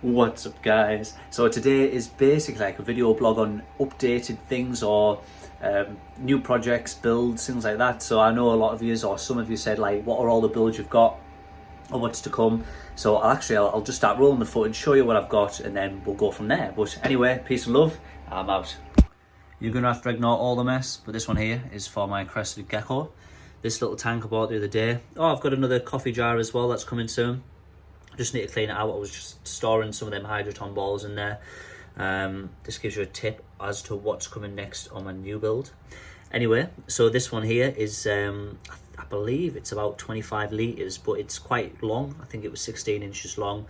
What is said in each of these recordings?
What's up, guys? So today is basically like a video blog on updated things or new projects, builds, things like that. So I know a lot of you or some of you said like, what are all the builds you've got or what's to come? So I'll just start rolling the footage, show you what I've got, and then we'll go from there. But anyway, peace and love, I'm out. You're gonna have to ignore all the mess, but this one here is for my crested gecko. This little tank I bought the other day. Oh, I've got another coffee jar as well that's coming soon. Just need to clean it out. I was just storing some of them hydroton balls in there. This gives you a tip as to what's coming next on my new build. Anyway, so this one here is, I believe it's about 25 litres, but it's quite long. I think it was 16 inches long,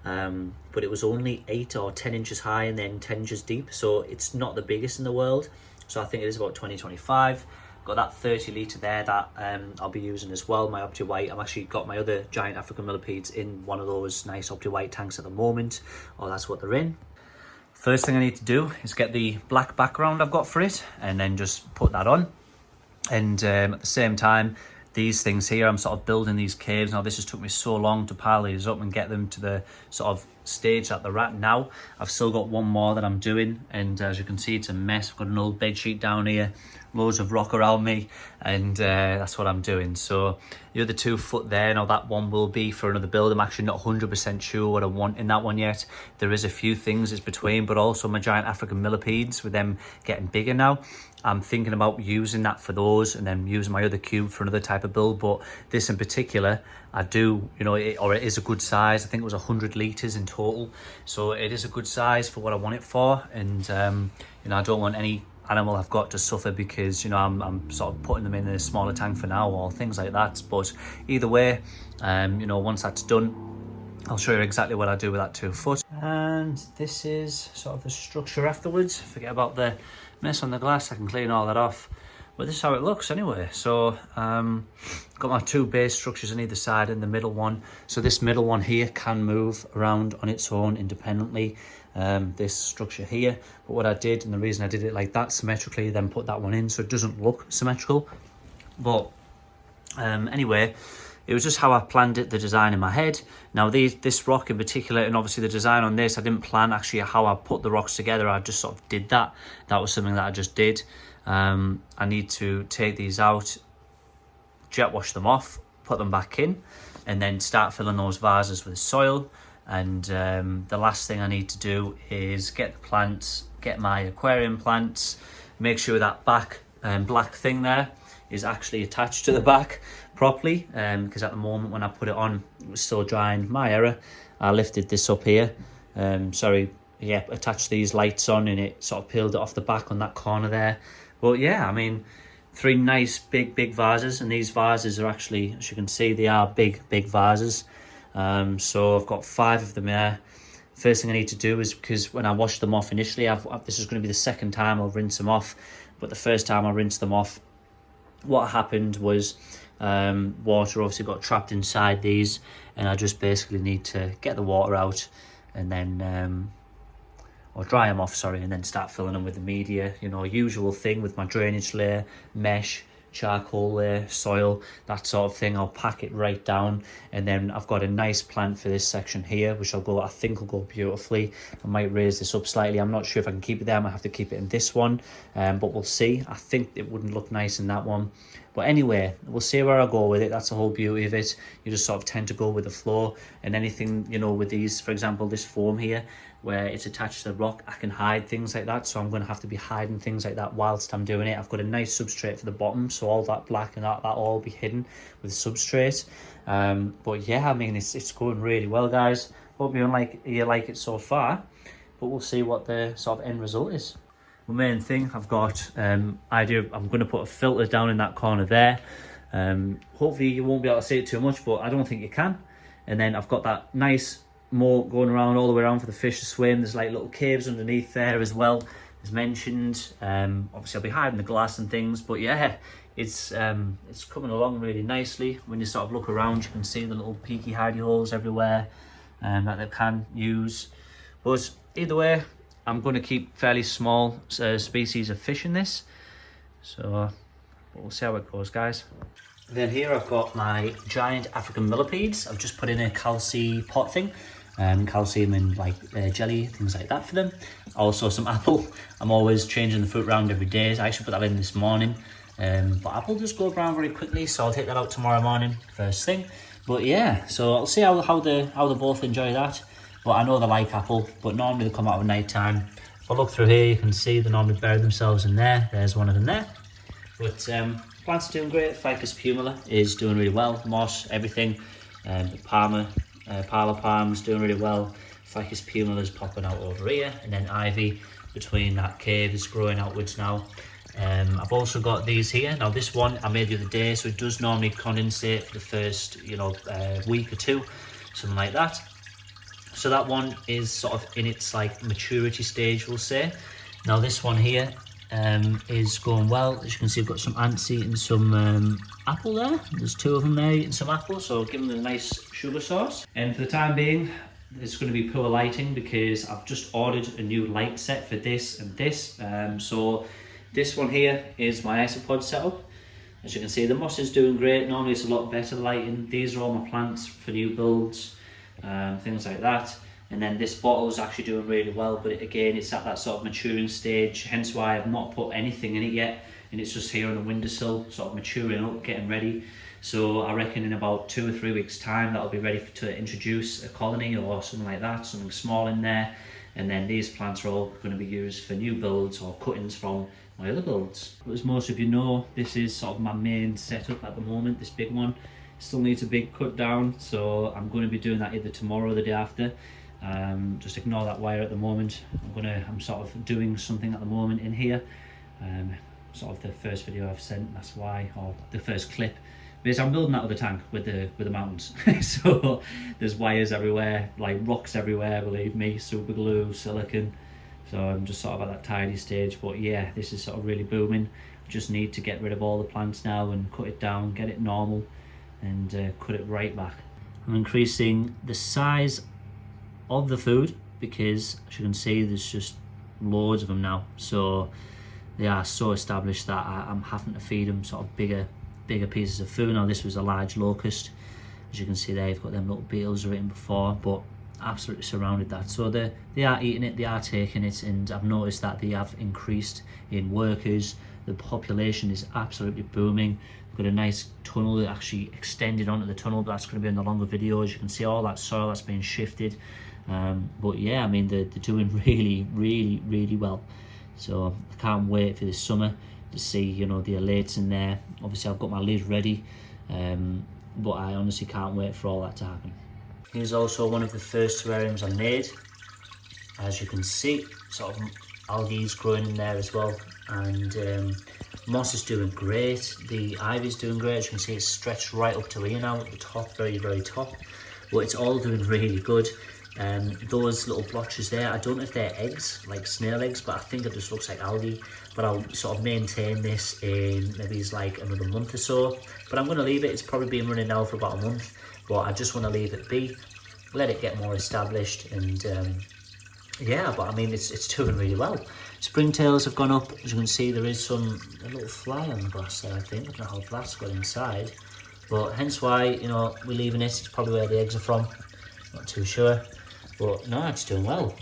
but it was only 8 or 10 inches high and then 10 inches deep. So it's not the biggest in the world. So I think it is about 20-25. Got that 30 litre there that I'll be using as well, my Opti White. I've actually got my other giant African Millipedes in one of those nice Opti White tanks at the moment, or that's what they're in. First thing I need to do is get the black background I've got for it and then just put that on. And at the same time, these things here, I'm sort of building these caves. Now this has took me so long to pile these up and get them to the sort of stage that they're at now. I've still got one more that I'm doing, and as you can see, it's a mess. I've got an old bed sheet down here, loads of rock around me, and that's what I'm doing. So the other 2 foot there, now that one will be for another build. I'm actually not 100% sure what I want in that one yet. There is a few things it's between, but also my giant African Millipedes, with them getting bigger now. I'm thinking about using that for those and then using my other cube for another type of build. But this in particular, I do, you know, it is a good size. I think it was 100 litres in total. So it is a good size for what I want it for. And, you know, I don't want any animal I've got to suffer because, you know, I'm sort of putting them in a smaller tank for now or things like that. But either way, you know, once that's done, I'll show you exactly what I do with that 2 foot. And this is sort of the structure afterwards. Forget about the mess on the glass, I can clean all that off. But this is how it looks anyway. So got my 2 base structures on either side and the middle one. So this middle one here can move around on its own independently. This structure here, but what I did, and the reason I did it like that symmetrically, then put that one in so it doesn't look symmetrical. But anyway, it was just how I planned it, the design in my head. Now this rock in particular, and obviously the design on this, I didn't plan actually how I put the rocks together. I just sort of did that. That was something that I just did. I need to take these out, jet wash them off, put them back in, and then start filling those vases with soil. And the last thing I need to do is get the plants, get my aquarium plants, make sure that back black thing there is actually attached to the back properly, because at the moment when I put it on, it was still drying. My error, I lifted this up here, attached these lights on, and it sort of peeled it off the back on that corner there. But yeah, I mean, 3 nice big vases, and these vases are actually, as you can see, they are big vases. So I've got 5 of them there. First thing I need to do is, because when I washed them off initially, this is going to be the second time I'll rinse them off, but the first time I rinsed them off, what happened was water obviously got trapped inside these, and I just basically need to get the water out and then or dry them off, sorry, and then start filling them with the media, you know, usual thing with my drainage layer, mesh, charcoal layer, soil, that sort of thing. I'll pack it right down, and then I've got a nice plant for this section here, which I think will go beautifully. I might raise this up slightly. I'm not sure if I can keep it there. I might have to keep it in this one, but we'll see. I think it wouldn't look nice in that one, but anyway, we'll see where I go with it. That's the whole beauty of it. You just sort of tend to go with the flow, and anything, you know, with these, for example, this foam here where it's attached to the rock, I can hide things like that, so I'm going to have to be hiding things like that whilst I'm doing it. I've got a nice substrate for the bottom, so all that black and that all be hidden with substrate. But yeah, I mean, it's going really well, guys. Hope you like it so far, but we'll see what the sort of end result is. The main thing I've got, idea, I'm going to put a filter down in that corner there. Hopefully you won't be able to see it too much, but I don't think you can. And then I've got that nice moat going around all the way around for the fish to swim. There's like little caves underneath there as well, as mentioned. Obviously I'll be hiding the glass and things, but yeah, it's coming along really nicely. When you sort of look around, you can see the little peaky hidey holes everywhere that they can use. But either way, I'm going to keep fairly small species of fish in this, so we'll see how it goes, guys. Then here I've got my giant African Millipedes. I've just put in a calci pot thing. calcium and like jelly, things like that for them. Also some apple. I'm always changing the fruit around every day. I actually put that in this morning. But apple does go brown very quickly, so I'll take that out tomorrow morning first thing. But yeah, so I'll see how they both enjoy that. But I know they like apple, but normally they come out at night time. If I look through here, you can see they normally bury themselves in there. There's one of them there. But plants are doing great. Ficus pumila is doing really well. Moss, everything. The parlor palms doing really well. Ficus pumila is popping out over here, and then ivy between that cave is growing outwards now. I've also got these here. Now this one I made the other day, so it does normally condensate for the first, week or two, something like that. So that one is sort of in its like maturity stage, we'll say. Now this one here is going well. As you can see, I've got some ants eating some apple there. There's two of them there eating some apple, so give them a nice sugar sauce. And for the time being, there's going to be poor lighting because I've just ordered a new light set for this and this. So this one here is my isopod setup. As you can see, the moss is doing great. Normally it's a lot better lighting. These are all my plants for new builds, things like that. And then this bottle is actually doing really well, but again, it's at that sort of maturing stage, hence why I've not put anything in it yet, and it's just here on the windowsill, sort of maturing up, getting ready. So I reckon in about 2 or 3 weeks time, that'll be ready to introduce a colony or something like that, something small in there. And then these plants are all going to be used for new builds or cuttings from my other builds. But as most of you know, this is sort of my main setup at the moment, this big one. Still needs a big cut down, so I'm going to be doing that either tomorrow or the day after. Just ignore that wire at the moment. I'm sort of doing something at the moment in here. Sort of the first video I've sent, that's why, or the first clip. Because I'm building that other tank with the mountains. So there's wires everywhere, like rocks everywhere, believe me, super glue, silicon. So I'm just sort of at that tidy stage. But yeah, this is sort of really booming. Just need to get rid of all the plants now and cut it down, get it normal, and cut it right back. I'm increasing the size of the food because, as you can see, there's just loads of them now. So they are so established that I'm having to feed them sort of bigger pieces of food. Now this was a large locust. As you can see there, you've got them little beetles written before, but absolutely surrounded that. So they are eating it, they are taking it, and I've noticed that they have increased in workers. The population is absolutely booming. We've got a nice tunnel that actually extended onto the tunnel, but that's going to be in the longer video. As you can see, all that soil that's being shifted. But yeah, I mean, they're doing really well. So I can't wait for this summer to see, the elates in there. Obviously I've got my lid ready, but I honestly can't wait for all that to happen. Here's also one of the first terrariums I made. As you can see, sort of algae is growing in there as well, and moss is doing great. The ivy is doing great. As you can see, it's stretched right up to here now at the top, very top. But it's all doing really good. Those little blotches there, I don't know if they're eggs, like snail eggs, but I think it just looks like algae. But I'll sort of maintain this in maybe it's like another month or so. But I'm going to leave it. It's probably been running now for about a month, but I just want to leave it be, let it get more established, and yeah. But I mean, it's doing really well. Springtails have gone up. As you can see, there is a little fly on the grass there. I think I don't know how that's got inside, but hence why we're leaving it. It's probably where the eggs are from. Not too sure. But no, it's doing well.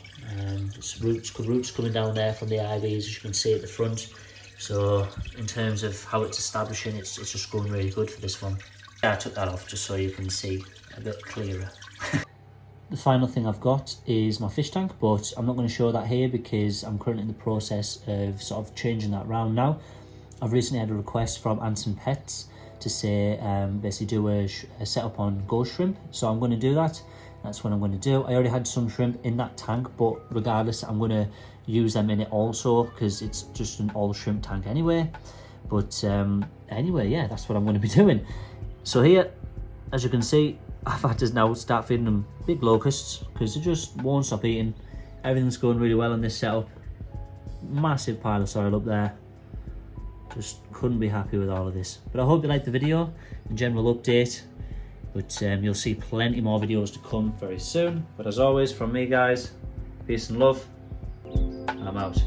It's roots coming down there from the ivies, as you can see at the front. So in terms of how it's establishing, it's just going really good for this one. Yeah, I took that off just so you can see a bit clearer. The final thing I've got is my fish tank, but I'm not going to show that here because I'm currently in the process of sort of changing that round now. I've recently had a request from Ants and Pets to say basically do a setup on ghost shrimp, so I'm going to do that. That's what I'm going to do. I already had some shrimp in that tank, but regardless, I'm going to use them in it also because it's just an all shrimp tank anyway. But anyway, yeah, that's what I'm going to be doing. So here, as you can see, I've had to now start feeding them big locusts because they just won't stop eating. Everything's going really well in this setup. Massive pile of soil up there. Just couldn't be happy with all of this. But I hope you liked the video, a general update. But you'll see plenty more videos to come very soon. But as always, from me guys, peace and love, and I'm out.